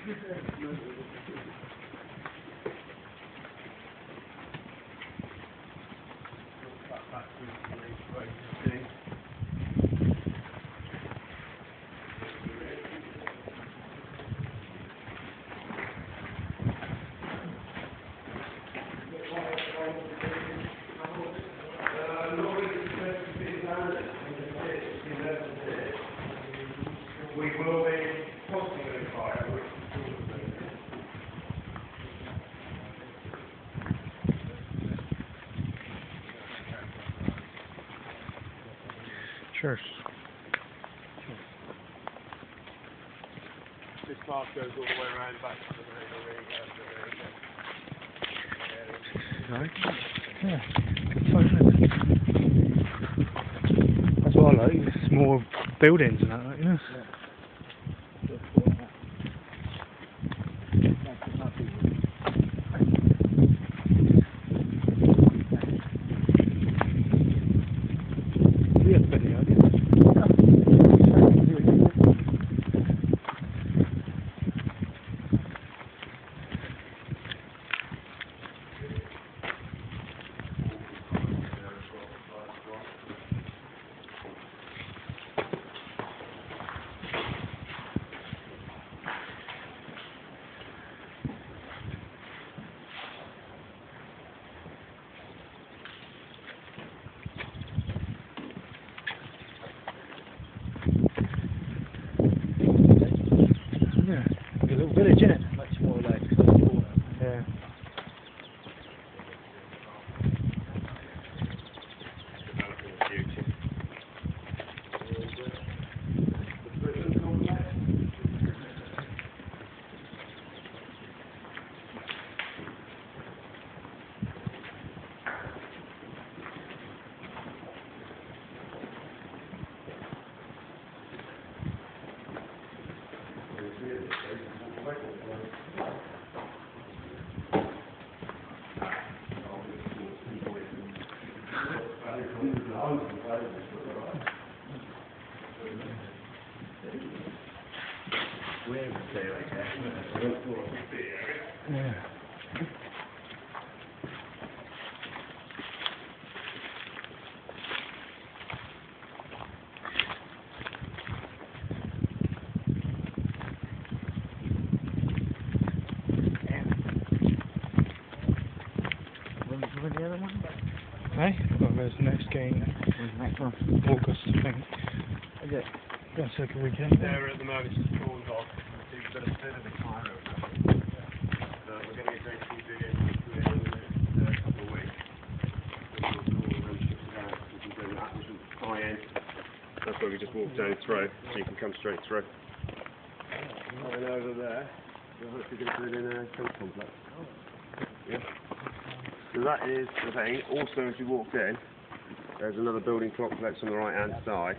We will be posting a fire, which Sure. this path goes all the way around back to the Right. Yeah. Good fun, isn't it? That's what I like. It's more buildings and that, you know. Yeah. Yeah. A little village, isn't it? Much more like water. Yeah. developing the future. Yeah. When's the other one? Hey? Well, there's the next game. When's the next one? August, I think. Is it? That's like a weekend. There at the moment it's called off. We've got a bit of a climber. So we're going to get ready to do it in a couple of weeks. That's where we just walk down through, so you can come straight through. And over there, we're hopefully going to put it in a tent complex. Yeah. So that is the thing. Also, as you walked in, there's another building complex on the right hand side.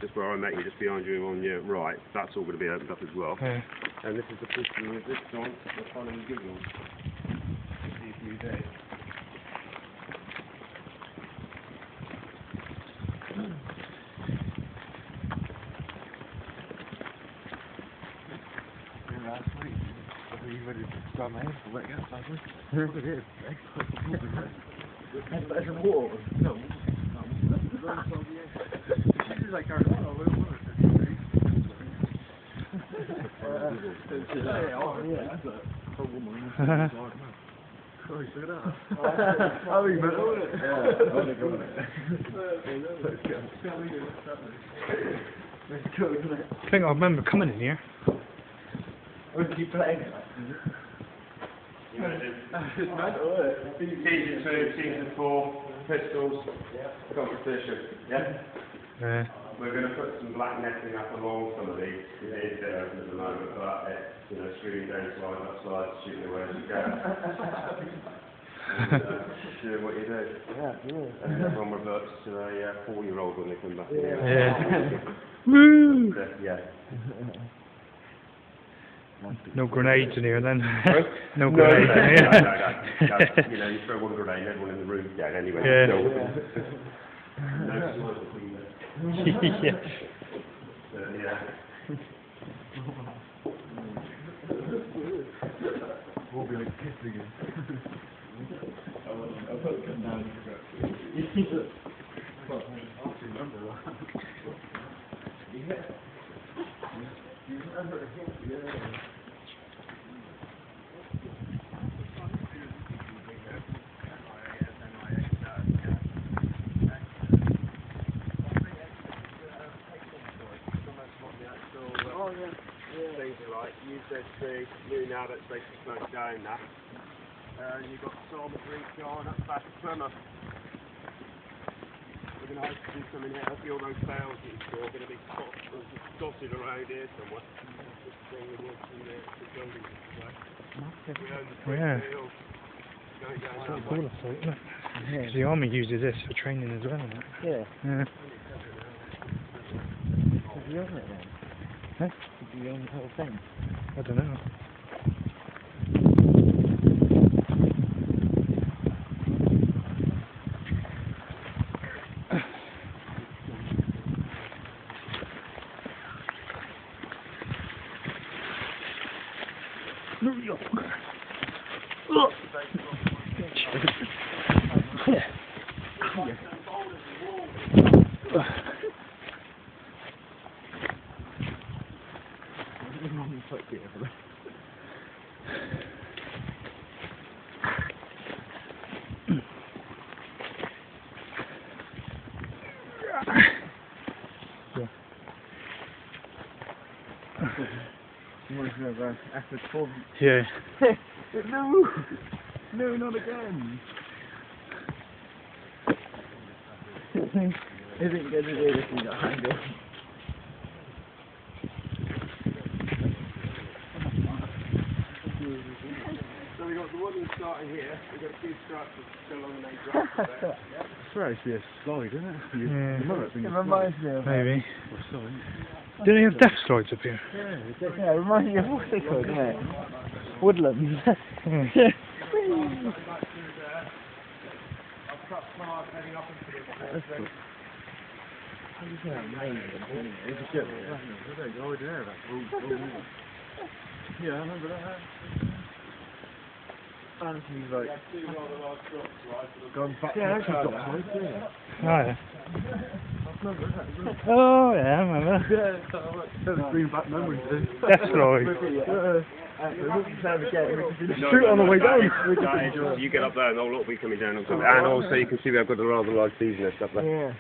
Just where I met you, just behind you on your right. That's all going to be opened up as well. Yeah. And this is the picture of this one. We're following Google. See if you do. Last week, are you ready to start my head for wet gas last week? Look at this. That's better than water. No. This is like our oh, yeah, that's a woman. Christ, look at that. Oh, you meant it? Yeah, Let's go, isn't it? I think I remember coming in here. Would you playing it? Season 2, Season 4, pistols, competition. Yeah? Yeah. We're going to put some black netting up along some of these. It is there at the moment, but it's, screwing down slide up slide, shooting away as you go. And, doing what you do. Yeah, yeah. And everyone reverts to a 4-year-old when they come back. Yeah. Woo! Yeah. No grenades in here then. Sorry? No grenades in here. No. You throw one grenade, everyone in the room's dead anyway. Yeah. No smoke between them. Yeah. Yeah. We'll be like kissing him. I'll put it down. I remember that. Yeah. You remember it? Yeah. Things are like UZC, new now that's basically closed down now. You've got Storm at Brixton, that's back to Plymouth. We're going to hope to do something here. Hopefully all those bales you saw are going to be dotted around here somewhere. Just bring the wood from the buildings away. We own the field. Going down It's that cool, way. I thought, isn't it? Because the army uses this for training as well, isn't it? Yeah. Yeah. Did you own it then? Huh? Did you own the whole thing? I don't know. New York. After 12. Yeah. No! No, not again! Isn't good to do this in the angle. So we've got the one starting here, we've got a few structures still on the main drive there. It's very actually a slide, isn't it? Yeah. It reminds me of Maybe. Do they have death slides up here? yeah, it reminds me of what's it called, isn't it? Woodlands. Yeah. Yeah, I remember that. Fancy like Gone back Yeah, to the top side, yeah. Oh, yeah. I remember that. Oh, yeah, I remember. Yeah, that's bring back memories, dude. Death slide. Shoot on the way down. You get up there and they'll all be coming down on something. And also you can see we've got the rather large season and stuff there. Yeah.